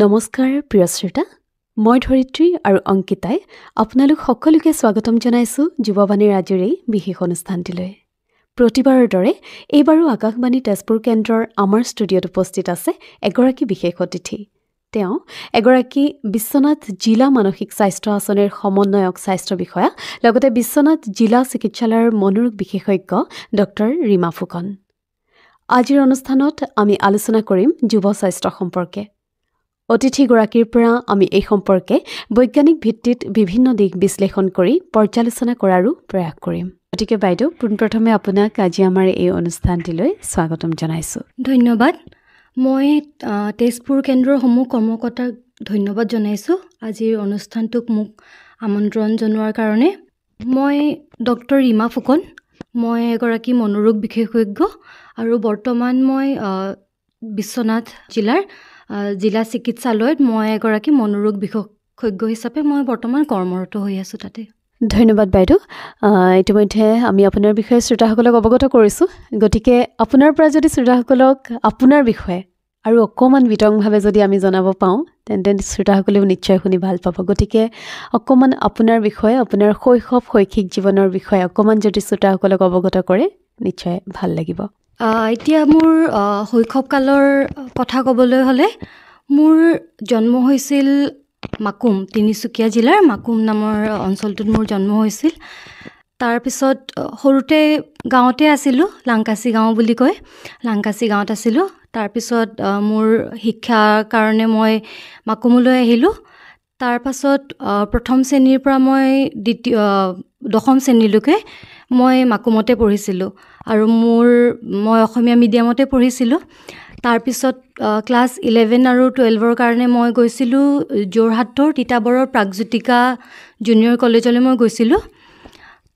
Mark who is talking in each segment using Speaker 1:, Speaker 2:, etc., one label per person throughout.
Speaker 1: নমস্কাৰ প্ৰিয় শ্ৰোতা, মই ধৰিত্ৰী আৰু অংকিতাই আপোনালোক সকলোকে স্বাগতম জনাইছোঁ যুৱবাণীৰ আজিৰ এই বিশেষ অনুষ্ঠানটিলৈ। প্ৰতিবাৰৰ দৰে এইবাৰো আকাশবাণী তেজপুৰ কেন্দ্ৰৰ আমাৰ ষ্টুডিঅ'ত উপস্থিত আছে এগৰাকী বিশেষ অতিথি। তেওঁ এগৰাকী বিশ্বনাথ জিলা মানসিক স্বাস্থ্য আঁচনিৰ সমন্বয়ক স্বাস্থ্য বিষয়া, লগতে বিশ্বনাথ জিলা চিকিৎসালয়ৰ মনোৰোগ বিশেষজ্ঞ ডক্টৰ ৰীমা ফুকন। আজিৰ অনুষ্ঠানত আমি আলোচনা কৰিম যুৱ স্বাস্থ্য সম্পৰ্কে। অতিথিগৰাকীৰ পৰা আমি এই সম্পৰ্কে বৈজ্ঞানিক ভিত্তিত বিভিন্ন দিশ বিশ্লেষণ কৰি পৰ্যালোচনা কৰাৰো প্ৰয়াস কৰিম। গতিকে বাইদেউ, পোনপ্ৰথমে আপোনাক আজি আমাৰ এই অনুষ্ঠানটিলৈ স্বাগতম জনাইছোঁ।
Speaker 2: ধন্যবাদ। মই তেজপুৰ কেন্দ্ৰৰ সমূহ কৰ্মকৰ্তাক ধন্যবাদ জনাইছোঁ আজিৰ অনুষ্ঠানটোক মোক আমন্ত্ৰণ জনোৱাৰ কাৰণে। মই ডক্টৰ ৰীমা ফুকন, মই এগৰাকী মনোৰোগ বিশেষজ্ঞ আৰু বৰ্তমান মই বিশ্বনাথ জিলাৰ জিলা চিকিৎসালয়ত মই এগৰাকী মনোৰোগ বিশেষজ্ঞ হিচাপে মই বৰ্তমান কৰ্মৰত হৈ আছোঁ তাতে।
Speaker 1: ধন্যবাদ বাইদেউ। ইতিমধ্যে আমি আপোনাৰ বিষয়ে শ্ৰোতাসকলক অৱগত কৰিছোঁ। গতিকে আপোনাৰ পৰা যদি শ্ৰোতাসকলক আপোনাৰ বিষয়ে আৰু অকণমান বিতংভাৱে যদি আমি জনাব পাওঁ, তেন্তে শ্ৰোতাসকলেও নিশ্চয় শুনি ভাল পাব। গতিকে অকণমান আপোনাৰ বিষয়ে, আপোনাৰ শৈশৱ শৈক্ষিক জীৱনৰ বিষয়ে অকণমান যদি শ্ৰোতাসকলক অৱগত কৰে নিশ্চয় ভাল লাগিব।
Speaker 2: এতিয়া মোৰ শৈশৱকালৰ কথা ক'বলৈ হ'লে, মোৰ জন্ম হৈছিল মাকুম, তিনিচুকীয়া জিলাৰ মাকুম নামৰ অঞ্চলটোত মোৰ জন্ম হৈছিল। তাৰপিছত সৰুতে গাঁৱতে আছিলোঁ, লাংকাচি গাঁও বুলি কয়, লাংকাচি গাঁৱত আছিলোঁ। তাৰপিছত মোৰ শিক্ষাৰ কাৰণে মই মাকুমলৈ আহিলোঁ। তাৰপাছত প্ৰথম শ্ৰেণীৰ পৰা মই দশম শ্ৰেণীলৈকে মই মাকুমতে পঢ়িছিলোঁ আৰু মই অসমীয়া মিডিয়ামতে পঢ়িছিলোঁ। তাৰপিছত ক্লাছ 11 আৰু 12ৰ কাৰণে মই গৈছিলোঁ যোৰহাটৰ তিতাবৰৰ প্ৰাগজ্যোতিকা জুনিয়ৰ কলেজলৈ মই গৈছিলোঁ।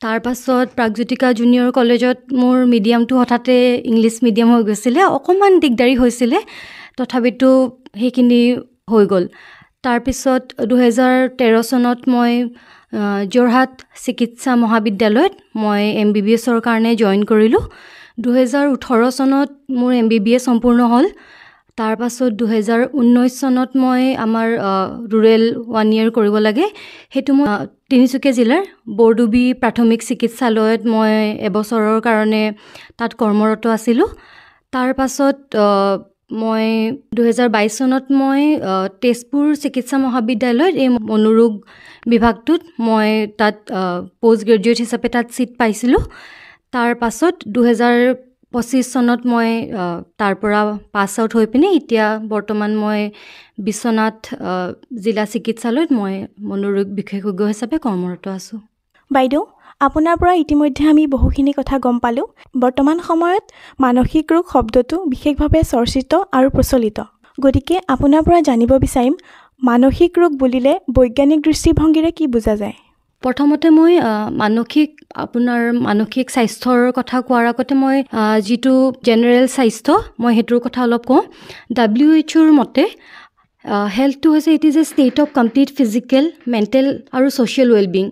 Speaker 2: তাৰপাছত প্ৰাগজ্যোতিকা জুনিয়ৰ কলেজত মোৰ মিডিয়ামটো হঠাতে ইংলিছ মিডিয়াম হৈ গৈছিলে, অকণমান দিগদাৰী হৈছিলে, তথাপিতো সেইখিনি হৈ গ'ল। তাৰপিছত 2013 চনত মই যোৰহাট চিকিৎসা মহাবিদ্যালয়ত মই MBBSৰ কাৰণে জইন কৰিলোঁ। 2018 চনত মোৰ MBBS সম্পূৰ্ণ হ'ল। তাৰপাছত 2019 চনত মই আমাৰ ৰুৰেল 1 year কৰিব লাগে, সেইটো মই তিনিচুকীয়া জিলাৰ বৰডুবি প্ৰাথমিক চিকিৎসালয়ত মই এবছৰৰ কাৰণে তাত কৰ্মৰত আছিলোঁ। তাৰপাছত মই 2022 চনত মই তেজপুৰ চিকিৎসা মহাবিদ্যালয়ত এই মনোৰোগ বিভাগটোত মই তাত পষ্ট গ্ৰেজুৱেট হিচাপে তাত ছিট পাইছিলোঁ। তাৰপাছত 2025 চনত মই তাৰ পৰা পাছ আউট হৈ পিনে এতিয়া বৰ্তমান মই বিশ্বনাথ জিলা চিকিৎসালয়ত মই মনোৰোগ বিশেষজ্ঞ হিচাপে কৰ্মৰত আছোঁ।
Speaker 3: বাইদেউ, আপোনাৰ পৰা ইতিমধ্যে আমি বহুখিনি কথা গম পালোঁ। বৰ্তমান সময়ত মানসিক ৰোগ শব্দটো বিশেষভাৱে চৰ্চিত আৰু প্ৰচলিত। গতিকে আপোনাৰ পৰা জানিব বিচাৰিম, মানসিক ৰোগ বুলিলে বৈজ্ঞানিক দৃষ্টিভংগীৰে কি বুজা যায়?
Speaker 2: প্ৰথমতে মই মানসিক স্বাস্থ্যৰ কথা কোৱাৰ আগতে মই যিটো জেনেৰেল স্বাস্থ্য মই সেইটোৰ কথা অলপ কওঁ। WHOৰ মতে হেল্থটো হৈছে it is a state of complete physical, mental আৰু ছ'চিয়েল ৱেলবিং।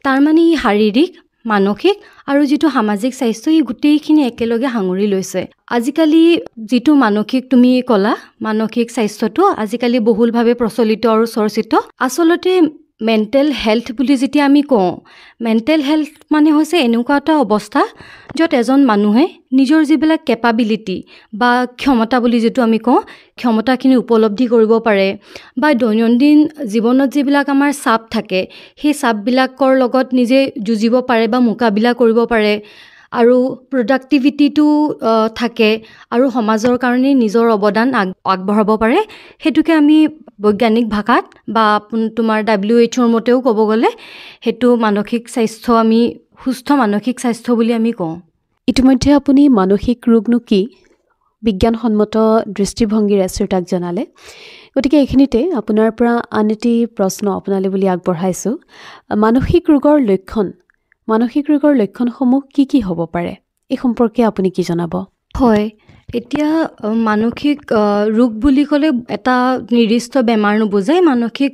Speaker 2: তাৰমানে ই শাৰীৰিক, মানসিক আৰু যিটো সামাজিক স্বাস্থ্য, ই গোটেইখিনি একেলগে সাঙুৰি লৈছে। আজিকালি যিটো তুমি ক'লা মানসিক স্বাস্থ্যটো আজিকালি বহুলভাৱে প্ৰচলিত আৰু চৰ্চিত। আচলতে মেণ্টেল হেল্থ বুলি যেতিয়া আমি কওঁ, মেণ্টেল হেল্থ মানে হৈছে এনেকুৱা এটা অৱস্থা য'ত এজন মানুহে নিজৰ যিবিলাক কেপাবিলিটি বা ক্ষমতা বুলি যিটো আমি কওঁ, ক্ষমতাখিনি উপলব্ধি কৰিব পাৰে বা দৈনন্দিন জীৱনত যিবিলাক আমাৰ চাপ থাকে, সেই চাপবিলাকৰ লগত নিজে যুঁজিব পাৰে বা মোকাবিলা কৰিব পাৰে আৰু প্ৰডাক্টিভিটিটো থাকে আৰু সমাজৰ কাৰণে নিজৰ অৱদান আগবঢ়াব পাৰে। সেইটোকে আমি বৈজ্ঞানিক ভাষাত বা তোমাৰ WHOৰ মতেও ক'ব গ'লে সেইটো মানসিক স্বাস্থ্য, আমি সুস্থ মানসিক স্বাস্থ্য বুলি আমি কওঁ।
Speaker 1: ইতিমধ্যে আপুনি মানসিক ৰোগনো কি বিজ্ঞানসন্মত দৃষ্টিভংগীৰে শ্ৰোতাক জনালে। গতিকে এইখিনিতে আপোনাৰ পৰা আন এটি প্ৰশ্ন আপোনালৈ বুলি আগবঢ়াইছোঁ। মানসিক ৰোগৰ লক্ষণসমূহ কি কি হ'ব পাৰে, এই সম্পৰ্কে আপুনি কি জনাব?
Speaker 2: হয়, এতিয়া মানসিক ৰোগ বুলি ক'লে এটা নিৰ্দিষ্ট বেমাৰ নুবুজায়। মানসিক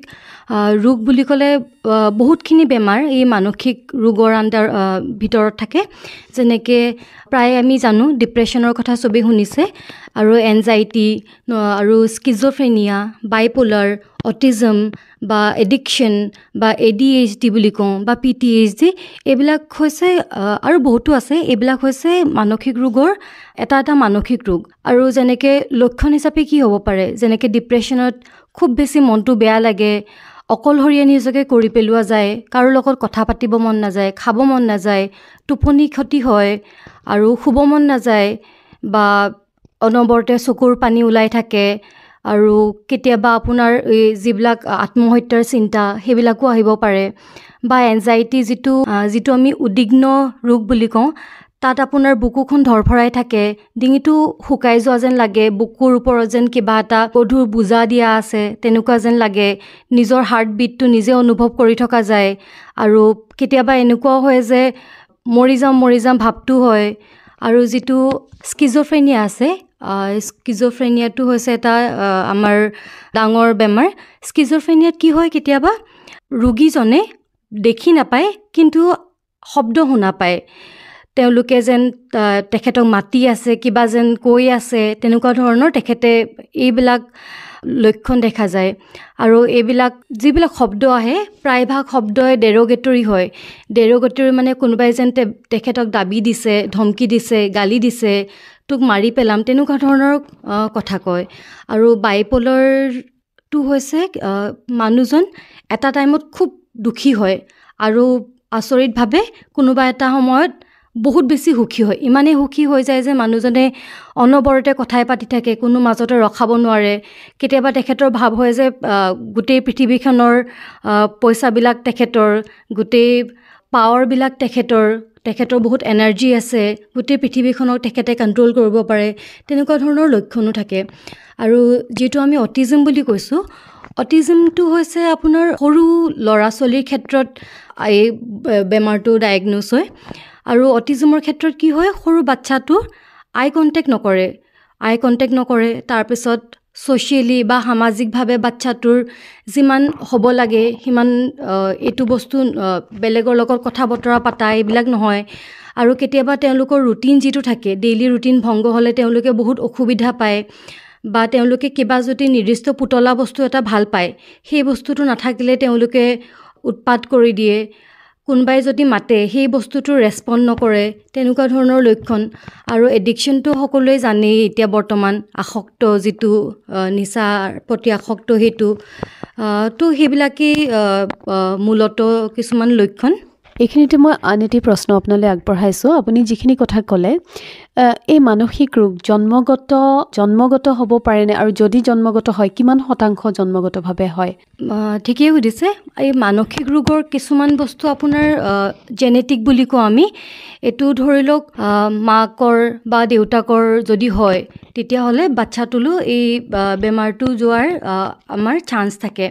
Speaker 2: ৰোগ বুলি ক'লে বহুতখিনি বেমাৰ এই মানসিক ৰোগৰ ভিতৰত থাকে। যেনেকৈ প্ৰায় আমি জানো ডিপ্ৰেশ্যনৰ কথা চবেই শুনিছে, আৰু এনজাইটি, আৰু স্কিজ'ফ্ৰেনিয়া, বাইপ'লাৰ, অটিজম বা এডিকশ্যন বা ADHD বুলি কওঁ বা PTSD, এইবিলাক হৈছে আৰু বহুতো আছে। এইবিলাক হৈছে মানসিক ৰোগৰ এটা মানসিক ৰোগ। আৰু যেনেকৈ লক্ষণ হিচাপে কি হ'ব পাৰে, যেনেকৈ ডিপ্ৰেশ্যনত খুব বেছি মনটো বেয়া লাগে, অকলশৰীয়া নিজকে কৰি পেলোৱা যায়, কাৰো লগত কথা পাতিব মন নাযায়, খাব মন নাযায়, টোপনি ক্ষতি হয় আৰু শুব মন নাযায়, বা অনবৰতে চকুৰ পানী ওলাই থাকে, আৰু কেতিয়াবা আপোনাৰ এই যিবিলাক আত্মহত্যাৰ চিন্তা সেইবিলাকো আহিব পাৰে। বা এনজাইটি যিটো আমি উদ্বিগ্ন ৰোগ বুলি কওঁ, তাত আপোনাৰ বুকুখন ধৰফৰাই থাকে, ডিঙিটো শুকাই যোৱা যেন লাগে, বুকুৰ ওপৰত যেন কিবা এটা গধুৰ বোজা দিয়া আছে তেনেকুৱা যেন লাগে, নিজৰ হাৰ্টবিটটো নিজে অনুভৱ কৰি থকা যায়, আৰু কেতিয়াবা এনেকুৱাও হয় যে মৰি যাম ভাৱটো হয়। আৰু যিটো স্কিজ'ফ্ৰেনিয়া আছে, স্কিজ'ফ্ৰেনিয়াটো হৈছে এটা আমাৰ ডাঙৰ বেমাৰ। স্কিজ'ফ্ৰেনিয়াত কি হয়, কেতিয়াবা ৰোগীজনে দেখি নাপায় কিন্তু শব্দ শুনা পায়, তেওঁলোকে যেন তেখেতক মাতি আছে, কিবা যেন কৈ আছে, তেনেকুৱা ধৰণৰ তেখেতে এইবিলাক লক্ষণ দেখা যায়। আৰু যিবিলাক শব্দ আহে, প্ৰায়ভাগ শব্দই ডেৰগেটৰী হয়। ডেৰগেটৰী মানে কোনোবাই যেন তেখেতক দাবী দিছে, ধমকি দিছে, গালি দিছে, তোক মাৰি পেলাম, তেনেকুৱা ধৰণৰ কথা কয়। আৰু বাইপ'লাৰটো হৈছে মানুহজন এটা টাইমত খুব দুখী হয় আৰু আচৰিতভাৱে কোনোবা এটা সময়ত বহুত বেছি সুখী হয়। ইমানেই সুখী হৈ যায় যে মানুহজনে অনবৰতে কথাই পাতি থাকে, কোনো মাজতে ৰখাব নোৱাৰে। কেতিয়াবা তেখেতৰ ভাৱ হয় যে গোটেই পৃথিৱীখনৰ পইচাবিলাক তেখেতৰ, গোটেই পাৱাৰবিলাক তেখেতৰ বহুত এনাৰ্জি আছে, গোটেই পৃথিৱীখনক তেখেতে কণ্ট্ৰল কৰিব পাৰে, তেনেকুৱা ধৰণৰ লক্ষণো থাকে। আৰু যিটো আমি অটিজম বুলি কৈছোঁ, অটিজমটো হৈছে আপোনাৰ সৰু ল'ৰা ছোৱালীৰ ক্ষেত্ৰত এই বেমাৰটো ডায়েগন'জ হয়। আৰু অটিজমৰ ক্ষেত্ৰত কি হয়, সৰু বাচ্চাটো আই কণ্টেক্ট নকৰে, তাৰপিছত ছ'চিয়েলি বা সামাজিকভাৱে বাচ্চাটোৰ যিমান হ'ব লাগে সিমান এইটো বস্তু বেলেগৰ লগত কথা বতৰা পতা এইবিলাক নহয়। আৰু কেতিয়াবা তেওঁলোকৰ ৰুটিন যিটো থাকে, ডেইলি ৰুটিন ভংগ হ'লে তেওঁলোকে বহুত অসুবিধা পায়, বা তেওঁলোকে কিবা যদি নিৰ্দিষ্ট পুতলা বস্তু এটা ভাল পায়, সেই বস্তুটো নাথাকিলে তেওঁলোকে উৎপাত কৰি দিয়ে, কোনোবাই যদি মাতে সেই বস্তুটো ৰেচপণ্ড নকৰে, তেনেকুৱা ধৰণৰ লক্ষণ। আৰু এডিকশ্যনটো সকলোৱে জানেই এতিয়া বৰ্তমান, আসক্ত যিটো নিচাৰ প্ৰতি আসক্ত, সেইটো তো সেইবিলাকেই মূলত কিছুমান লক্ষণ।
Speaker 1: এইখিনিতে মই আন এটি প্ৰশ্ন আপোনালৈ আগবঢ়াইছোঁ। আপুনি যিখিনি কথা ক'লে, এই মানসিক ৰোগ জন্মগত হ'ব পাৰেনে, আৰু যদি জন্মগত হয় কিমান শতাংশ জন্মগতভাৱে হয়?
Speaker 2: ঠিকেই সুধিছে। এই মানসিক ৰোগৰ কিছুমান বস্তু আপোনাৰ জেনেটিক বুলি কওঁ আমি। এইটো ধৰি লওক মাকৰ বা দেউতাকৰ যদি হয়, তেতিয়াহ'লে বাচ্ছাটোলৈ এই বেমাৰটো যোৱাৰ আমাৰ চান্স থাকে।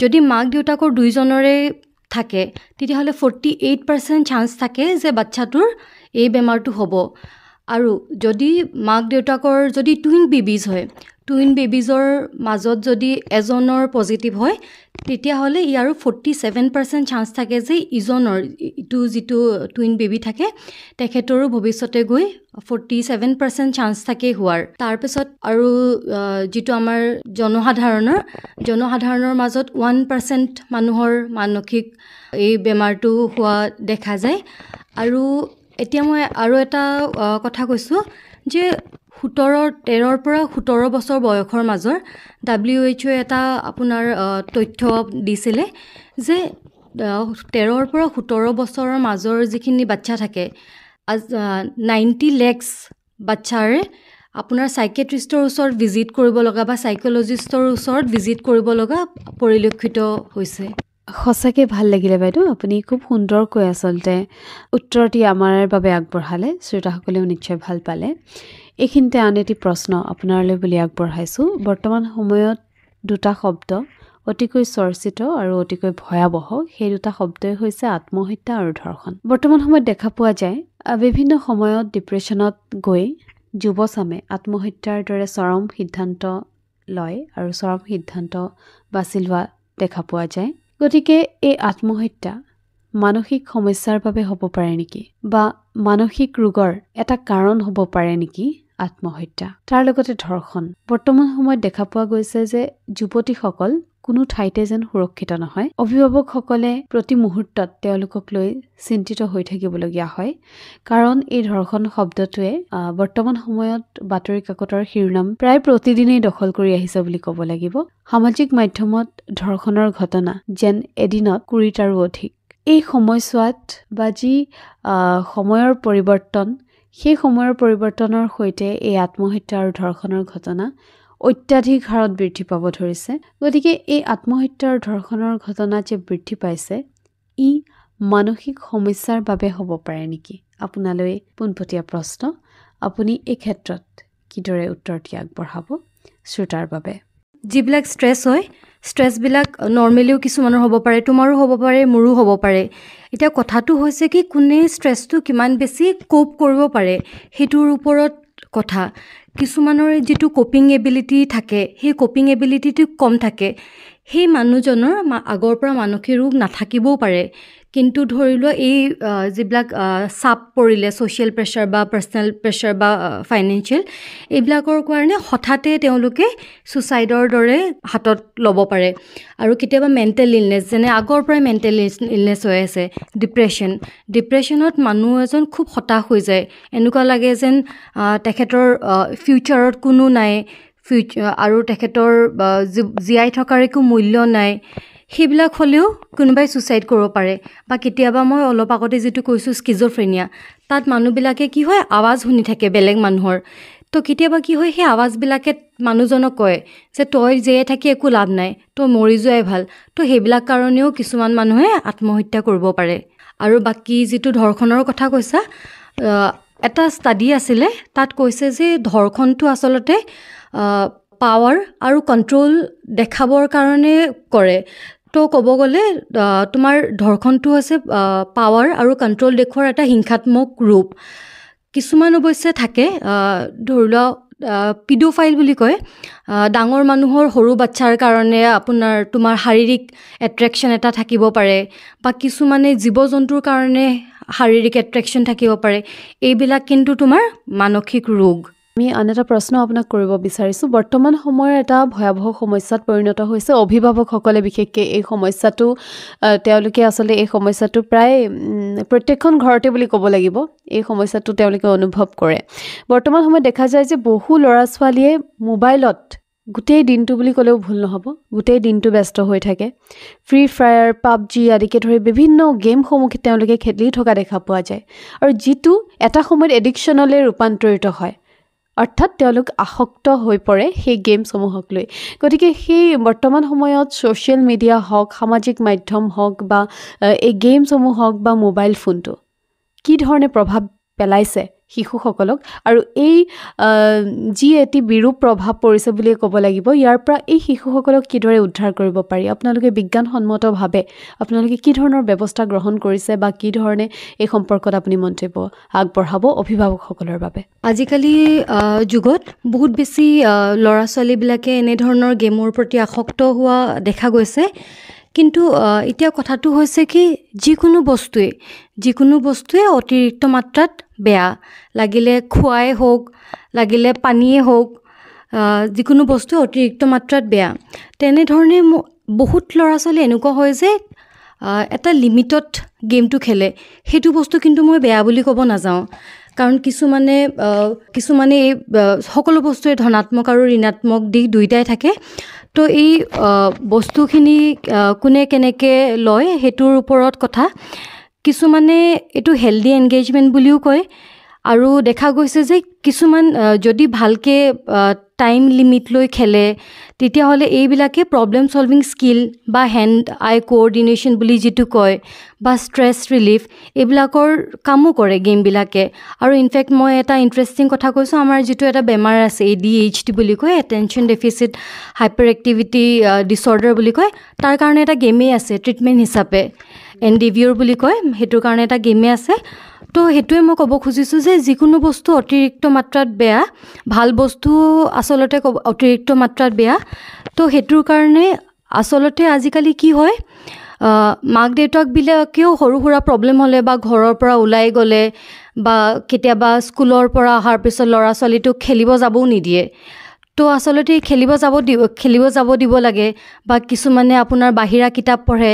Speaker 2: যদি মাক দেউতাকৰ দুইজনৰে থাকে, তেতিয়াহ'লে 48% চান্স থাকে যে বাচ্ছাটোৰ এই বেমাৰটো হ'ব। আৰু যদি মাক দেউতাকৰ যদি টুইন বেবিজৰ মাজত যদি এজনৰ পজিটিভ হয়, তেতিয়াহ'লে ইয়াৰো 47% চান্স থাকে যে ইটো যিটো টুইন বেবি থাকে তেখেতৰো ভৱিষ্যতে গৈ 47% চান্স থাকে হোৱাৰ। তাৰপিছত আৰু যিটো আমাৰ জনসাধাৰণৰ মাজত 1% মানুহৰ মানসিক এই বেমাৰটো হোৱা দেখা যায়। আৰু এতিয়া মই আৰু এটা কথা কৈছোঁ যে 13 পৰা 17 বছৰ বয়সৰ মাজৰ WHO এটা আপোনাৰ তথ্য দিছিলে যে 13 পৰা 17 বছৰৰ মাজৰ যিখিনি বাচ্চা থাকে, 90 লাখ বাচ্চাৰে আপোনাৰ চাইকেট্ৰিষ্টৰ ওচৰত ভিজিট কৰিব লগা বা চাইক'লজিষ্টৰ ওচৰত ভিজিট কৰিব লগা পৰিলক্ষিত হৈছে।
Speaker 1: সঁচাকৈ ভাল লাগিলে বাইদেউ, আপুনি খুব সুন্দৰকৈ আচলতে উত্তৰটি আমাৰ বাবে আগবঢ়ালে, শ্ৰোতাসকলেও নিশ্চয় ভাল পালে। এইখিনিতে আন এটি প্ৰশ্ন আপোনালৈ বুলি আগবঢ়াইছোঁ। বৰ্তমান সময়ত দুটা শব্দ অতিকৈ চৰ্চিত আৰু অতিকৈ ভয়াৱহ, সেই দুটা শব্দই হৈছে আত্মহত্যা আৰু ধৰ্ষণ। বৰ্তমান সময়ত দেখা পোৱা যায় বিভিন্ন সময়ত ডিপ্ৰেশ্যনত গৈ যুৱচামে আত্মহত্যাৰ দৰে চৰম সিদ্ধান্ত লয় আৰু চৰম সিদ্ধান্ত বাছি লোৱা দেখা পোৱা যায়। গতিকে এই আত্মহত্যা মানসিক সমস্যাৰ বাবে হ'ব পাৰে নেকি বা মানসিক ৰোগৰ এটা কাৰণ হ'ব পাৰে নেকি আত্মহত্যা? তাৰ লগতে ধৰ্ষণ। বৰ্তমান সময়ত দেখা পোৱা গৈছে যে যুৱতীসকল কোনো ঠাইতে যেন সুৰক্ষিত নহয়। অভিভাৱকসকলে প্ৰতি মুহূৰ্তত তেওঁলোকক লৈ চিন্তিত হৈ থাকিবলগীয়া হয়, কাৰণ এই ধৰ্ষণ শব্দটোৱে বৰ্তমান সময়ত বাতৰি কাকতৰ শিৰোনাম প্ৰায় প্ৰতিদিনেই দখল কৰি আহিছে বুলি ক'ব লাগিব। সামাজিক মাধ্যমত ধৰ্ষণৰ ঘটনা যেন এদিনত 20টাৰো অধিক। এই সময়ছোৱাত বা যি সময়ৰ পৰিৱৰ্তন, সেই সময়ৰ পৰিৱৰ্তনৰ সৈতে এই আত্মহত্যা আৰু ধৰ্ষণৰ ঘটনা অত্যাধিক হাৰত বৃদ্ধি পাব ধৰিছে। গতিকে এই আত্মহত্যা আৰু ধৰ্ষণৰ ঘটনা যে বৃদ্ধি পাইছে, ই মানসিক সমস্যাৰ বাবে হ'ব পাৰে নেকি? আপোনালৈ পোনপটীয়া প্ৰশ্ন। আপুনি এই ক্ষেত্ৰত কিদৰে উত্তৰ দিয়া আগবঢ়াব শ্ৰোতাৰ বাবে?
Speaker 2: যিবিলাক ষ্ট্ৰেছ হয়, ষ্ট্ৰেছবিলাক নৰ্মেলিও কিছুমানৰ হ'ব পাৰে, তোমাৰো হ'ব পাৰে, মোৰো হ'ব পাৰে। এতিয়া কথাটো হৈছে কি কোনে ষ্ট্ৰেছটো কিমান বেছি কোপ কৰিব পাৰে সেইটোৰ ওপৰত কথা। কিছুমানৰ যিটো কোপিং এবিলিটি থাকে, সেই কোপিং এবিলিটিটো কম থাকে। সেই মানুহজনৰ আগৰ পৰা মানসিক ৰোগ নাথাকিবও পাৰে, কিন্তু ধৰি লোৱা এই যিবিলাক চাপ পৰিলে, ছ'চিয়েল প্ৰেছাৰ বা পাৰ্চনেল প্ৰেছাৰ বা ফাইনেন্সিয়েল, এইবিলাকৰ কাৰণে হঠাতে তেওঁলোকে ছুচাইডৰ দৰে হাতত ল'ব পাৰে। আৰু কেতিয়াবা মেণ্টেল ইলনেছ, যেনে আগৰ পৰাই মেণ্টেল ইলনেছ হৈ আছে, ডিপ্ৰেশ্যনত মানুহ এজন খুব হতাশ হৈ যায়। এনেকুৱা লাগে যেন তেখেতৰ ফিউচাৰত কোনো নাই, আৰু তেখেতৰ জীয়াই থকাৰ একো মূল্য নাই। সেইবিলাক হ'লেও কোনোবাই ছুচাইড কৰিব পাৰে। বা কেতিয়াবা মই অলপ আগতে যিটো কৈছোঁ স্কিজ'ফ্ৰেনিয়া, তাত মানুহবিলাকে কি হয় আৱাজ শুনি থাকে বেলেগ মানুহৰ। তো কেতিয়াবা কি হয় সেই আৱাজবিলাকে মানুহজনক কয় যে তই জীয়াই থাকি একো লাভ নাই, তই মৰি যোৱাই ভাল। তো সেইবিলাক কাৰণেও কিছুমান মানুহে আত্মহত্যা কৰিব পাৰে। আৰু বাকী যিটো ধৰ্ষণৰ কথা কৈছা, এটা ষ্টাডি আছিলে, তাত কৈছে যে ধৰ্ষণটো আচলতে পাৱাৰ আৰু কণ্ট্ৰল দেখাবৰ কাৰণে কৰে। তো ক'ব গ'লে তোমাৰ ধৰ্ষণটো হৈছে পাৱাৰ আৰু কণ্ট্ৰল দেখুওৱাৰ এটা হিংসাত্মক ৰূপ। কিছুমান অৱশ্যে থাকে, ধৰি লোৱা পিডোফাইল বুলি কয়, ডাঙৰ মানুহৰ সৰু বাচ্ছাৰ কাৰণে তোমাৰ শাৰীৰিক এট্ৰেকশ্যন এটা থাকিব পাৰে, বা কিছুমানে জীৱ জন্তুৰ কাৰণে শাৰীৰিক এট্ৰেকশ্যন থাকিব পাৰে। এইবিলাক কিন্তু তোমাৰ মানসিক ৰোগ।
Speaker 1: আমি আন এটা প্ৰশ্ন আপোনাক কৰিব বিচাৰিছোঁ। বৰ্তমান সময়ৰ এটা ভয়াৱহ সমস্যাত পৰিণত হৈছে অভিভাৱকসকলে, বিশেষকৈ এই সমস্যাটো তেওঁলোকে আচলতে এই সমস্যাটো প্ৰায় প্ৰত্যেকখন ঘৰতে বুলি ক'ব লাগিব, এই সমস্যাটো তেওঁলোকে অনুভৱ কৰে। বৰ্তমান সময়ত দেখা যায় যে বহু ল'ৰা ছোৱালীয়ে মোবাইলত গোটেই দিনটো বুলি ক'লেও ভুল নহ'ব, গোটেই দিনটো ব্যস্ত হৈ থাকে। ফ্ৰী ফায়াৰ, পাবজি আদিকে ধৰি বিভিন্ন গেমসমূহ তেওঁলোকে খেলি থকা দেখা পোৱা যায়, আৰু যিটো এটা সময়ত এডিকশ্যনলৈ ৰূপান্তৰিত হয়, অৰ্থাৎ তেওঁলোক আসক্ত হৈ পৰে সেই গেমসমূহক লৈ। গতিকে সেই বৰ্তমান সময়ত ছ'চিয়েল মিডিয়া হওক, সামাজিক মাধ্যম হওক, বা এই গেমসমূহ হওক বা মোবাইল ফোনটো কি ধৰণে প্ৰভাৱ পেলাইছে শিশুসকলক, আৰু এই যি এটি বিৰূপ প্ৰভাৱ পৰিছে বুলিয়ে ক'ব লাগিব, ইয়াৰ পৰা এই শিশুসকলক কিদৰে উদ্ধাৰ কৰিব পাৰি? আপোনালোকে বিজ্ঞানসন্মতভাৱে আপোনালোকে কি ধৰণৰ ব্যৱস্থা গ্ৰহণ কৰিছে, বা কি ধৰণে এই সম্পৰ্কত আপুনি মন্তব্য আগবঢ়াব অভিভাৱকসকলৰ বাবে?
Speaker 2: আজিকালি যুগত বহুত বেছি ল'ৰা ছোৱালীবিলাকে এনেধৰণৰ গেমৰ প্ৰতি আসক্ত হোৱা দেখা গৈছে। কিন্তু এতিয়া কথাটো হৈছে কি যিকোনো বস্তুৱে অতিৰিক্ত মাত্ৰাত বেয়া। লাগিলে খোৱাই হওক, লাগিলে পানীয়ে হওক, যিকোনো বস্তু অতিৰিক্ত মাত্ৰাত বেয়া। তেনেধৰণে বহুত ল'ৰা ছোৱালী এনেকুৱা হয় যে এটা লিমিটত গেমটো খেলে। সেইটো বস্তু কিন্তু মই বেয়া বুলি ক'ব নাযাওঁ, কাৰণ কিছুমানে এই সকলো বস্তুৱে ধনাত্মক আৰু ঋণাত্মক দিশ দুয়োটাই থাকে। তো এই বস্তুখিনি কোনে কেনেকৈ লয় সেইটোৰ ওপৰত কথা। কিছুমানে এইটো হেল্ডি এংগেজমেণ্ট বুলিও কয়, আৰু দেখা গৈছে যে কিছুমান যদি ভালকৈ টাইম লিমিট লৈ খেলে, তেতিয়াহ'লে এইবিলাকে প্ৰব্লেম ছলভিং স্কিল বা হেণ্ড আই কোঅৰ্ডিনেশ্যন বুলি যিটো কয়, বা ষ্ট্ৰেছ ৰিলিফ, এইবিলাকৰ কামো কৰে গেমবিলাকে। আৰু ইনফেক্ট মই এটা ইণ্টাৰেষ্টিং কথা কৈছোঁ, আমাৰ যিটো এটা বেমাৰ আছে ADHD বুলি কয়, attention deficit hyper activity disorder বুলি কয়, তাৰ কাৰণে এটা গেমেই আছে ট্ৰিটমেণ্ট হিচাপে, এনডিভিঅ'ৰ বুলি কয়, সেইটোৰ কাৰণে এটা গেমেই আছে। তো সেইটোৱে মই ক'ব খুজিছোঁ যে যিকোনো বস্তু অতিৰিক্ত মাত্ৰাত বেয়া, ভাল বস্তু আচলতে অতিৰিক্ত মাত্ৰাত বেয়া। তো সেইটোৰ কাৰণে আচলতে আজিকালি কি হয়, মাক দেউতাকবিলাকেও সৰু সুৰা প্ৰব্লেম হ'লে বা ঘৰৰ পৰা ওলাই গ'লে বা কেতিয়াবা স্কুলৰ পৰা অহাৰ পিছত ল'ৰা ছোৱালীটোক খেলিব যাবও নিদিয়ে। তো আচলতে খেলিব যাব দিব লাগে। বা কিছুমানে আপোনাৰ বাহিৰা কিতাপ পঢ়ে,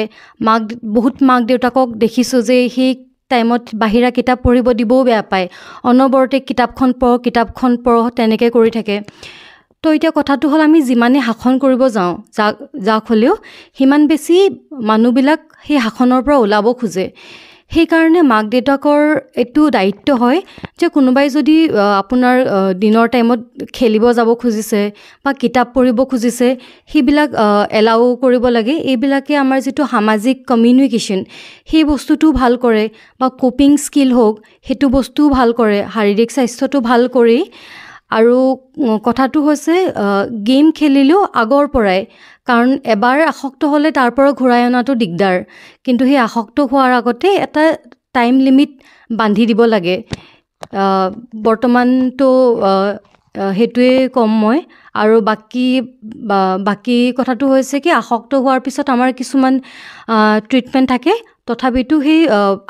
Speaker 2: বহুত মাক দেউতাকক দেখিছোঁ যে সেই টাইমত বাহিৰা কিতাপ পঢ়িব দিবও বেয়া পায়, অনবৰতে কিতাপখন পঢ় তেনেকৈ কৰি থাকে। তো এতিয়া কথাটো হ'ল আমি যিমানে শাসন কৰিব যাওঁ যাক হ'লেও সিমান বেছি মানুহবিলাক সেই শাসনৰ পৰা ওলাব খোজে। সেইকাৰণে মাক দেউতাকৰ এইটো দায়িত্ব হয় যে কোনোবাই যদি আপোনাৰ দিনৰ টাইমত খেলিব যাব খুজিছে বা কিতাপ পঢ়িব খুজিছে, সেইবিলাক এলাউ কৰিব লাগে। এইবিলাকে আমাৰ যিটো সামাজিক কমিউনিকেশ্যন সেই বস্তুটো ভাল কৰে, বা কোপিং স্কিল হওক সেইটো বস্তুও ভাল কৰে, শাৰীৰিক স্বাস্থ্যটো ভাল কৰি। আৰু কথাটো হৈছে গেম খেলিলেও আগৰ পৰাই, কাৰণ এবাৰ আসক্ত হ'লে তাৰ পৰা ঘূৰাই অনাটো দিগদাৰ, কিন্তু সেই আসক্ত হোৱাৰ আগতে এটা টাইম লিমিট বান্ধি দিব লাগে। বৰ্তমানতো সেইটোৱে ক'ম মই। আৰু বাকী কথাটো হৈছে কি, আসক্ত হোৱাৰ পিছত আমাৰ কিছুমান ট্ৰিটমেণ্ট থাকে, তথাপিতো সেই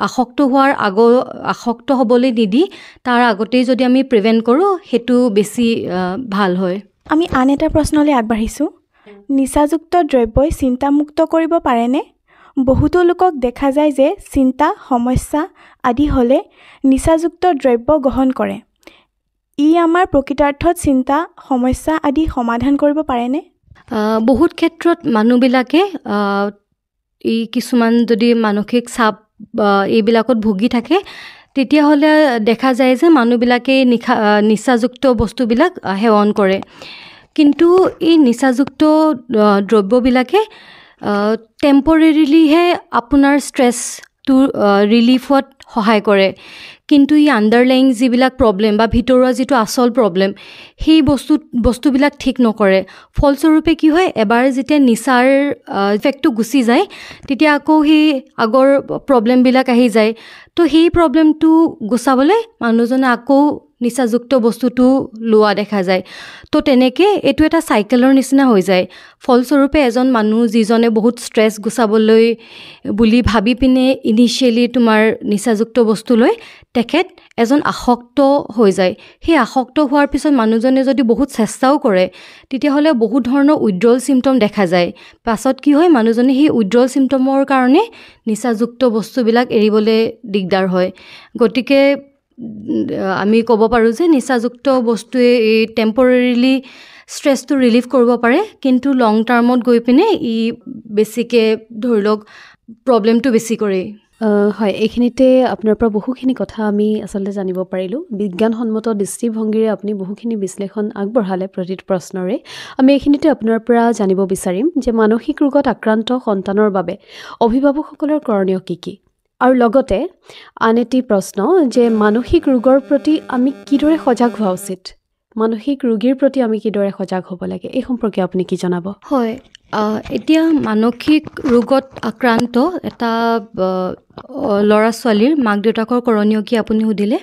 Speaker 2: আসক্ত হ'বলৈ নিদি তাৰ আগতেই যদি আমি প্ৰিভেণ্ট কৰোঁ সেইটো বেছি ভাল হয়।
Speaker 3: আমি আন এটা প্ৰশ্নলৈ আগবাঢ়িছোঁ। নিচাযুক্ত দ্ৰব্যই চিন্তামুক্ত কৰিব পাৰেনে? বহুতো লোকক দেখা যায় যে চিন্তা, সমস্যা আদি হ'লে নিচাযুক্ত দ্ৰব্য গ্ৰহণ কৰে। ই আমাৰ প্ৰকৃতাৰ্থত চিন্তা, সমস্যা আদি সমাধান কৰিব পাৰেনে?
Speaker 2: বহুত ক্ষেত্ৰত মানুহবিলাকে কিছুমান যদি মানসিক চাপ এইবিলাকত ভুগি থাকে, তেতিয়াহ'লে দেখা যায় যে মানুহবিলাকে নিচাযুক্ত বস্তুবিলাক সেৱন কৰে। কিন্তু এই নিচাযুক্ত দ্ৰব্যবিলাকে টেম্পৰেৰিলিহে আপোনাৰ ষ্ট্ৰেছটো ৰিলিফত সহায় কৰে, কিন্তু ই আণ্ডাৰলাইং যিবিলাক প্ৰব্লেম বা ভিতৰুৱা যিটো আচল প্ৰব্লেম সেই বস্তুবিলাক ঠিক নকৰে। ফলস্বৰূপে কি হয়, এবাৰ যেতিয়া নিচাৰ ইফেক্টটো গুচি যায় তেতিয়া আকৌ সেই আগৰ প্ৰব্লেমবিলাক আহি যায়। তো সেই প্ৰব্লেমটো গুচাবলৈ মানুহজনে আকৌ নিচাযুক্ত বস্তুটো লোৱা দেখা যায়। তো তেনেকৈ এইটো এটা চাইকেলৰ নিচিনা হৈ যায়। ফলস্বৰূপে এজন মানুহ যিজনে বহুত ষ্ট্ৰেছ গুচাবলৈ বুলি ভাবি পিনে ইনিচিয়েলি তোমাৰ নিচাযুক্ত বস্তু লৈ, তেখেত এজন আসক্ত হৈ যায়। সেই আসক্ত হোৱাৰ পিছত মানুহজনে যদি বহুত চেষ্টাও কৰে, তেতিয়াহ'লে বহুত ধৰণৰ উইড্ৰল চিমটম দেখা যায়। পাছত কি হয়, মানুহজনে সেই উইড্ৰল চিমটমৰ কাৰণে নিচাযুক্ত বস্তুবিলাক এৰিবলৈ দিগদাৰ হয়। গতিকে আমি ক'ব পাৰোঁ যে নিচাযুক্ত বস্তুৱে এই টেম্পৰেৰিলি ষ্ট্ৰেছটো ৰিলিফ কৰিব পাৰে, কিন্তু লং টাৰ্মত গৈ পিনে ই বেছিকৈ ধৰি লওক প্ৰব্লেমটো বেছি কৰে।
Speaker 1: হয়, এইখিনিতে আপোনাৰ পৰা বহুখিনি কথা আমি আচলতে জানিব পাৰিলোঁ। বিজ্ঞানসন্মত দৃষ্টিভংগীৰে আপুনি বহুখিনি বিশ্লেষণ আগবঢ়ালে প্ৰতিটো প্ৰশ্নৰে। আমি এইখিনিতে আপোনাৰ পৰা জানিব বিচাৰিম যে মানসিক ৰোগত আক্ৰান্ত সন্তানৰ বাবে অভিভাৱকসকলৰ কৰণীয় কি কি, আৰু লগতে আন এটি প্ৰশ্ন যে মানসিক ৰোগৰ প্ৰতি আমি কিদৰে সজাগ হোৱা উচিত, মানসিক ৰোগীৰ প্ৰতি আমি কিদৰে সজাগ হ'ব লাগে, এই সম্পৰ্কে আপুনি কি জনাব?
Speaker 2: হয়, এতিয়া মানসিক ৰোগত আক্ৰান্ত এটা ল'ৰা ছোৱালীৰ মাক দেউতাকৰ কৰণীয় কি আপুনি সুধিলে।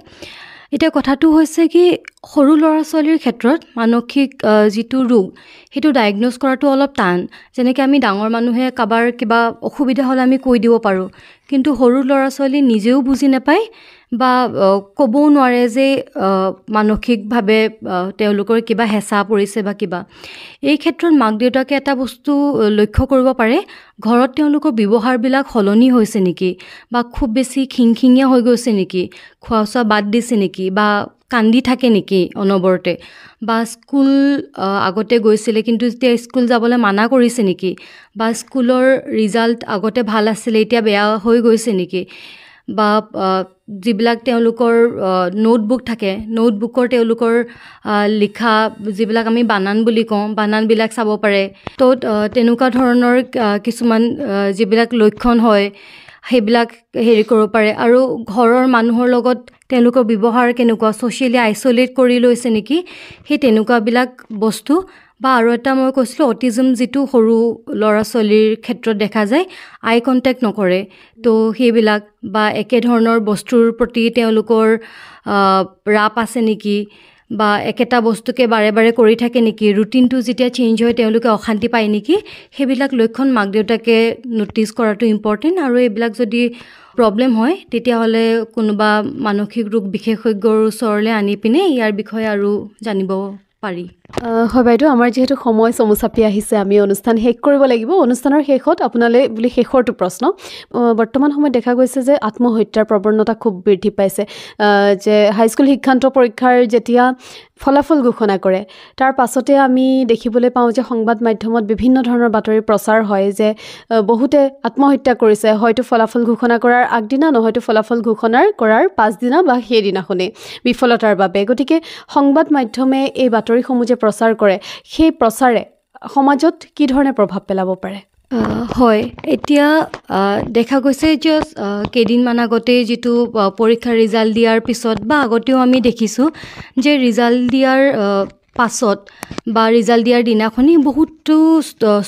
Speaker 2: এতিয়া কথাটো হৈছে কি, সৰু ল'ৰা ছোৱালীৰ ক্ষেত্ৰত মানসিক যিটো ৰোগ সেইটো ডায়েগন'জ কৰাটো অলপ টান। যেনেকৈ আমি ডাঙৰ মানুহে কাৰোবাৰ কিবা অসুবিধা হ'লে আমি কৈ দিব পাৰোঁ, কিন্তু সৰু ল'ৰা ছোৱালী নিজেও বুজি নাপায় বা ক'বও নোৱাৰে যে মানসিকভাৱে তেওঁলোকৰ কিবা হেঁচা পৰিছে বা কিবা। এই ক্ষেত্ৰত মাক দেউতাকে এটা বস্তু লক্ষ্য কৰিব পাৰে, ঘৰত তেওঁলোকৰ ব্যৱহাৰবিলাক সলনি হৈছে নেকি, বা খুব বেছি খিংখিঙীয়া হৈ গৈছে নেকি, খোৱা চোৱা বাদ দিছে নেকি, বা কান্দি থাকে নেকি অনবৰতে, বা স্কুল আগতে গৈছিলে কিন্তু এতিয়া স্কুল যাবলৈ মানা কৰিছে নেকি, বা স্কুলৰ ৰিজাল্ট আগতে ভাল আছিলে এতিয়া বেয়া হৈ গৈছে নেকি, বা যিবিলাক তেওঁলোকৰ নোটবুক থাকে, নোটবুকৰ তেওঁলোকৰ লিখা যিবিলাক আমি বানান বুলি কওঁ, বানানবিলাক চাব পাৰে। তো তেনেকুৱা ধৰণৰ কিছুমান যিবিলাক লক্ষণ হয় সেইবিলাক হেৰি কৰিব পাৰে। আৰু ঘৰৰ মানুহৰ লগত তেওঁলোকৰ ব্যৱহাৰ কেনেকুৱা, ছ'চিয়েলি আইচ'লেট কৰি লৈছে নেকি, সেই তেনেকুৱাবিলাক বস্তু বা আৰু এটা মই কৈছিলোঁ অটিজম যিটো সৰু ল'ৰা ছোৱালীৰ ক্ষেত্ৰত দেখা যায় আই কণ্টেক্ট নকৰে তো সেইবিলাক বা একেধৰণৰ বস্তুৰ প্ৰতি তেওঁলোকৰ ৰাপ আছে নেকি বা একেটা বস্তুকে বাৰে বাৰে কৰি থাকে নেকি ৰুটিনটো যেতিয়া চেঞ্জ হয় তেওঁলোকে অশান্তি পায় নেকি সেইবিলাক লক্ষণ মাক দেউতাকে ন'টিছ কৰাটো ইম্পৰ্টেণ্ট আৰু এইবিলাক যদি প্ৰব্লেম হয় তেতিয়াহ'লে কোনোবা মানসিক ৰোগ বিশেষজ্ঞৰ ওচৰলৈ আনি পিনে ইয়াৰ বিষয়ে আৰু জানিব পাৰি
Speaker 1: হয় বাইদেউ আমাৰ যেহেতু সময় চমুচাপি আহিছে আমি অনুষ্ঠান শেষ কৰিব লাগিব অনুষ্ঠানৰ শেষত আপোনালৈ বুলি শেষৰটো প্ৰশ্ন বৰ্তমান সময়ত দেখা গৈছে যে আত্মহত্যাৰ প্ৰৱণতা খুব বৃদ্ধি পাইছে যে হাইস্কুল শিক্ষান্ত পৰীক্ষাৰ যেতিয়া ফলাফল ঘোষণা কৰে তাৰ পাছতে আমি দেখিবলৈ পাওঁ যে সংবাদ মাধ্যমত বিভিন্ন ধৰণৰ বাতৰি প্ৰচাৰ হয় যে বহুতে আত্মহত্যা কৰিছে হয়তো ফলাফল ঘোষণা কৰাৰ আগদিনা নহয়তো ফলাফল ঘোষণা কৰাৰ পাছদিনা বা সেইদিনাখনেই বিফলতাৰ বাবে গতিকে সংবাদ মাধ্যমে এই বাতৰিসমূহ যে প্ৰচাৰ কৰে সেই প্ৰচাৰে সমাজত কি ধৰণে প্ৰভাৱ পেলাব পাৰে
Speaker 2: হয় এতিয়া দেখা গৈছে যে কেইদিনমান আগতে যিটো পৰীক্ষাৰ ৰিজাল্ট দিয়াৰ পিছত বা আগতেও আমি দেখিছোঁ যে ৰিজাল্ট দিয়াৰ পাছত বা ৰিজাল্ট দিয়াৰ দিনাখনি বহুতো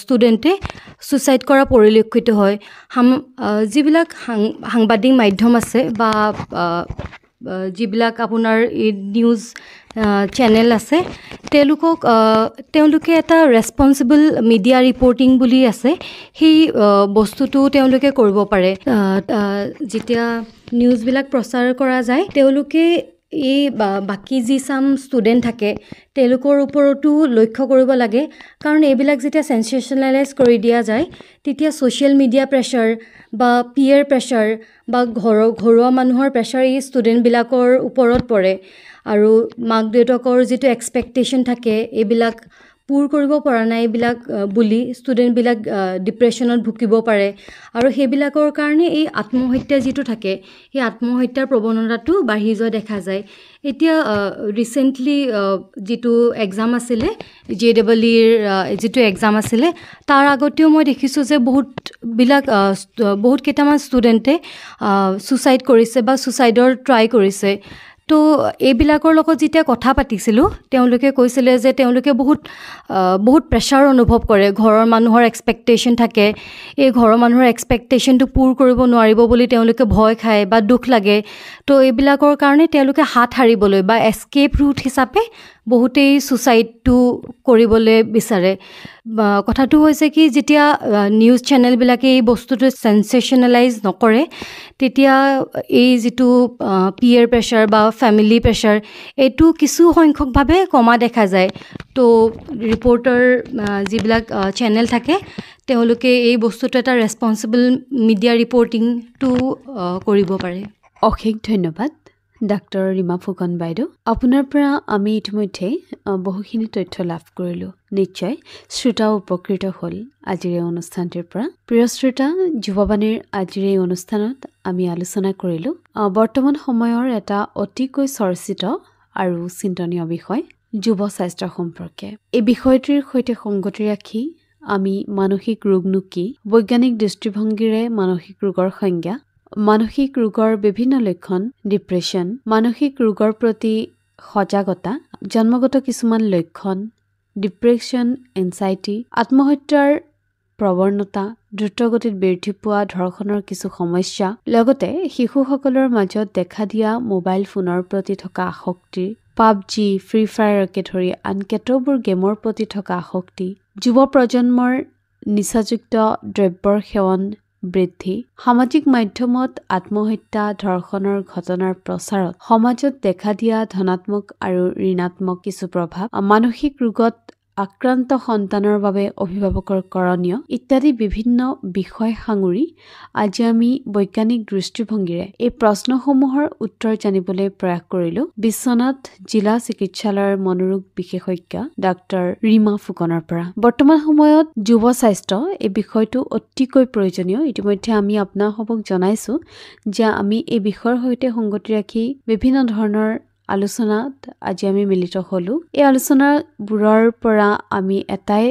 Speaker 2: ষ্টুডেণ্টে ছুইচাইড কৰা পৰিলক্ষিত হয় যিবিলাক সাংবাদিক মাধ্যম আছে বা যিবিলাক আপোনাৰ নিউজ চেনেল আছে তেওঁলোকে এটা ৰেছপনচিবল মিডিয়া ৰিপৰ্টিং বুলি আছে সেই বস্তুটো তেওঁলোকে কৰিব পাৰে যেতিয়া নিউজবিলাক প্ৰচাৰ কৰা যায় তেওঁলোকে এই বাকী যি চাম ষ্টুডেণ্ট থাকে তেওঁলোকৰ ওপৰতো লক্ষ্য কৰিব লাগে কাৰণ এইবিলাক যেতিয়া চেনচেচনেলাইজ কৰি দিয়া যায় তেতিয়া ছ'চিয়েল মিডিয়া প্ৰেছাৰ বা পিয়াৰ প্ৰেছাৰ বা ঘৰুৱা মানুহৰ প্ৰেছাৰ এই ষ্টুডেণ্টবিলাকৰ ওপৰত পৰে আৰু মাক দেউতাকৰ যিটো এক্সপেক্টেশ্যন থাকে এইবিলাক পূৰ কৰিব পৰা নাই এইবিলাক বুলি ষ্টুডেণ্টবিলাক ডিপ্ৰেশ্যনত ভুগিব পাৰে আৰু সেইবিলাকৰ কাৰণে এই আত্মহত্যা যিটো থাকে সেই আত্মহত্যাৰ প্ৰৱণতাটো বাঢ়ি যোৱা দেখা যায় এতিয়া ৰিচেণ্টলি যিটো এক্সাম আছিলে JEEৰ যিটো এক্সাম আছিলে তাৰ আগতেও মই দেখিছোঁ যে বহুত কেইটামান ষ্টুডেণ্টে ছুইচাইড কৰিছে বা ছুইচাইডৰ ট্ৰাই কৰিছে তো এইবিলাকৰ লগত যেতিয়া কথা পাতিছিলোঁ তেওঁলোকে কৈছিলে যে তেওঁলোকে বহুত প্ৰেছাৰ অনুভৱ কৰে ঘৰৰ মানুহৰ এক্সপেক্টেশ্যন থাকে এই ঘৰৰ মানুহৰ এক্সপেক্টেশ্যনটো পূৰ কৰিব নোৱাৰিব বুলি তেওঁলোকে ভয় খায় বা দুখ লাগে তো এইবিলাকৰ কাৰণে তেওঁলোকে হাত সাৰিবলৈ বা এস্কেপ ৰুট হিচাপে বহুতেই ছুইচাইডটো কৰিবলৈ বিচাৰে কথাটো হৈছে কি যেতিয়া নিউজ চেনেলবিলাকে এই বস্তুটো চেনচেচনেলাইজ নকৰে তেতিয়া এই যিটো পিয়াৰ প্ৰেছাৰ বা ফেমিলি প্ৰেছাৰ এইটো কিছু সংখ্যকভাৱে কমা দেখা যায় তো ৰিপৰ্টাৰ যিবিলাক চেনেল থাকে তেওঁলোকে এই বস্তুটো এটা ৰেছপনচিবল মিডিয়া ৰিপৰ্টিংটো কৰিব পাৰে
Speaker 1: অশেষ ধন্যবাদ ডাক্তৰ ৰীমা ফুকন বাইদেউ আপোনাৰ পৰা আমি ইতিমধ্যে বহুখিনি তথ্য লাভ কৰিলোঁ নিশ্চয় শ্ৰোতাও উপকৃত হ'ল আজিৰ এই অনুষ্ঠানটিৰ পৰা প্ৰিয় শ্ৰোতা যুৱবাণীৰ আজিৰ এই অনুষ্ঠানত আমি আলোচনা কৰিলোঁ বৰ্তমান সময়ৰ এটা অতিকৈ চৰ্চিত আৰু চিন্তনীয় বিষয় যুৱ স্বাস্থ্য সম্পৰ্কে এই বিষয়টিৰ সৈতে সংগতি ৰাখি আমি মানসিক ৰোগনো কি বৈজ্ঞানিক দৃষ্টিভংগীৰে মানসিক ৰোগৰ সংজ্ঞা মানসিক ৰোগৰ বিভিন্ন লক্ষণ ডিপ্ৰেশ্যন মানসিক ৰোগৰ প্ৰতি সজাগতা জন্মগত কিছুমান লক্ষণ ডিপ্ৰেশ্যন এনজাইটি আত্মহত্যাৰ প্ৰৱণতা দ্ৰুতগতিত বৃদ্ধি পোৱা ধৰ্ষণৰ কিছু সমস্যা লগতে শিশুসকলৰ মাজত দেখা দিয়া মোবাইল ফোনৰ প্ৰতি থকা আসক্তি পাবজি ফ্ৰী ফায়াৰকে ধৰি আন কেতবোৰ গেমৰ প্ৰতি থকা আসক্তি যুৱ প্ৰজন্মৰ নিচাযুক্ত দ্ৰব্যৰ সেৱন বৃদ্ধি সামাজিক মাধ্যমত আত্মহত্যা ধৰ্ষণৰ ঘটনাৰ প্ৰচাৰত সমাজত দেখা দিয়া ধনাত্মক আৰু ঋণাত্মক কিছু প্ৰভাৱ মানসিক ৰোগত আক্ৰান্ত সন্তানৰ বাবে অভিভাৱকৰ কৰণীয় ইত্যাদি বিভিন্ন বিষয় সাঙুৰি আজি আমি বৈজ্ঞানিক দৃষ্টিভংগীৰে এই প্ৰশ্নসমূহৰ উত্তৰ জানিবলৈ প্ৰয়াস কৰিলোঁ বিশ্বনাথ জিলা চিকিৎসালয়ৰ মনোৰোগ বিশেষজ্ঞ ডাক্তৰ ৰীমা ফুকনৰ পৰা বৰ্তমান সময়ত যুৱ স্বাস্থ্য এই বিষয়টো অতিকৈ প্ৰয়োজনীয় ইতিমধ্যে আমি আপোনালোকক জনাইছোঁ যে আমি এই বিষয়ৰ সৈতে সংগতি ৰাখি বিভিন্ন ধৰণৰ আলোচনাত আজি আমি মিলিত হ'লোঁ এই আলোচনাবোৰৰ পৰা আমি এটাই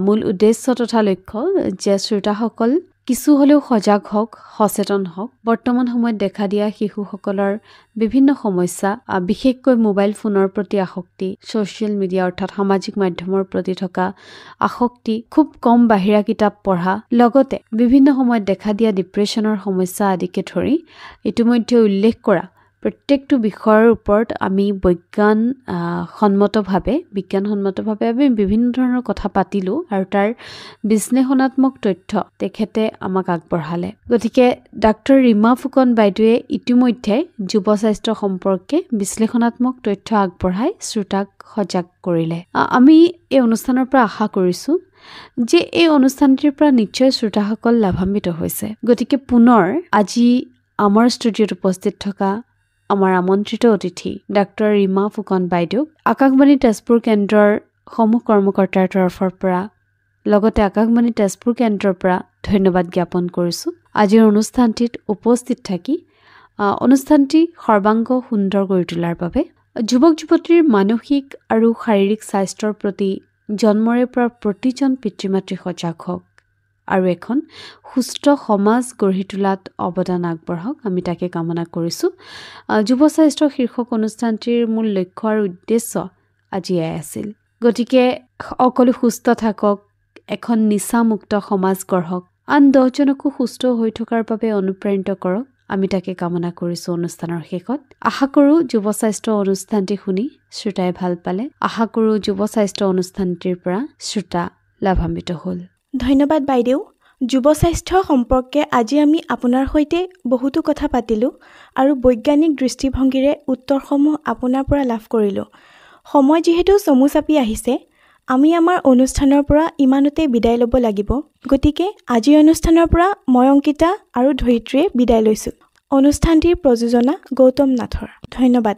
Speaker 1: মূল উদ্দেশ্য তথা লক্ষ্য যে শ্ৰোতাসকল কিছু হ'লেও সজাগ হওক, সচেতন হওক। বৰ্তমান সময়ত দেখা দিয়া শিশুসকলৰ বিভিন্ন সমস্যা, বিশেষকৈ মোবাইল ফোনৰ প্ৰতি আসক্তি, ছ'চিয়েল মিডিয়া অৰ্থাৎ সামাজিক মাধ্যমৰ প্ৰতি থকা আসক্তি, খুব কম বাহিৰা কিতাপ পঢ়া, লগতে বিভিন্ন সময়ত দেখা দিয়া ডিপ্ৰেছনৰ সমস্যা আদিকে ধৰি ইতিমধ্যে উল্লেখ কৰা প্ৰত্যেকটো বিষয়ৰ ওপৰত আমি বিজ্ঞানসন্মতভাৱে আমি বিভিন্ন ধৰণৰ কথা পাতিলোঁ আৰু তাৰ বিশ্লেষণাত্মক তথ্য তেখেতে আমাক আগবঢ়ালে। গতিকে ডাক্তৰ ৰীমা ফুকন বাইদেৱে ইতিমধ্যে যুৱ স্বাস্থ্য সম্পৰ্কে বিশ্লেষণাত্মক তথ্য আগবঢ়াই শ্ৰোতাক সজাগ কৰিলে। আমি এই অনুষ্ঠানৰ পৰা আশা কৰিছোঁ যে এই অনুষ্ঠানটিৰ পৰা নিশ্চয় শ্ৰোতাসকল লাভান্বিত হৈছে। গতিকে পুনৰ আজি আমাৰ ষ্টুডিঅ'ত উপস্থিত থকা আমাৰ আমন্ত্ৰিত অতিথি ডাক্তৰ ৰীমা ফুকন বাইদেউক আকাশবাণী তেজপুৰ কেন্দ্ৰৰ সমূহ কৰ্মকৰ্তাৰ তৰফৰ পৰা লগতে আকাশবাণী তেজপুৰ কেন্দ্ৰৰ পৰা ধন্যবাদ জ্ঞাপন কৰিছোঁ। আজিৰ অনুষ্ঠানটিত উপস্থিত থাকি অনুষ্ঠানটি সৰ্বাংগ সুন্দৰ কৰি তোলাৰ বাবে। যুৱক যুৱতীৰ মানসিক আৰু শাৰীৰিক স্বাস্থ্যৰ প্ৰতি জন্মৰে পৰা প্ৰতিজন পিতৃ মাতৃ সজাগ হওক আৰু এখন সুস্থ সমাজ গঢ়ি তোলাত অৱদান আগবঢ়াওক, আমি তাকে কামনা কৰিছোঁ। যুৱ স্বাস্থ্য শীৰ্ষক অনুষ্ঠানটিৰ মূল লক্ষ্য আৰু উদ্দেশ্য আজি এয়াই আছিল। গতিকে সকলো সুস্থ থাকক, এখন নিচামুক্ত সমাজ গঢ়ক, আন 10জনকো সুস্থ হৈ থকাৰ বাবে অনুপ্ৰাণিত কৰক, আমি তাকে কামনা কৰিছোঁ। অনুষ্ঠানৰ শেষত আশা কৰোঁ যুৱ স্বাস্থ্য অনুষ্ঠানটি শুনি শ্ৰোতাই ভাল পালে। আশা কৰোঁ যুৱ স্বাস্থ্য অনুষ্ঠানটিৰ পৰা শ্ৰোতা লাভান্বিত হ'ল।
Speaker 3: ধন্যবাদ বাইদেউ। যুৱ স্বাস্থ্য সম্পৰ্কে আজি আমি আপোনাৰ সৈতে বহুতো কথা পাতিলোঁ আৰু বৈজ্ঞানিক দৃষ্টিভংগীৰে উত্তৰসমূহ আপোনাৰ পৰা লাভ কৰিলোঁ। সময় যিহেতু চমু চাপি আহিছে, আমি আমাৰ অনুষ্ঠানৰ পৰা ইমানতে বিদায় ল'ব লাগিব। গতিকে আজিৰ অনুষ্ঠানৰ পৰা মই অংকিতা আৰু ধৰিত্ৰীয়ে বিদায় লৈছোঁ। অনুষ্ঠানটিৰ প্ৰযোজনা গৌতম নাথৰ। ধন্যবাদ।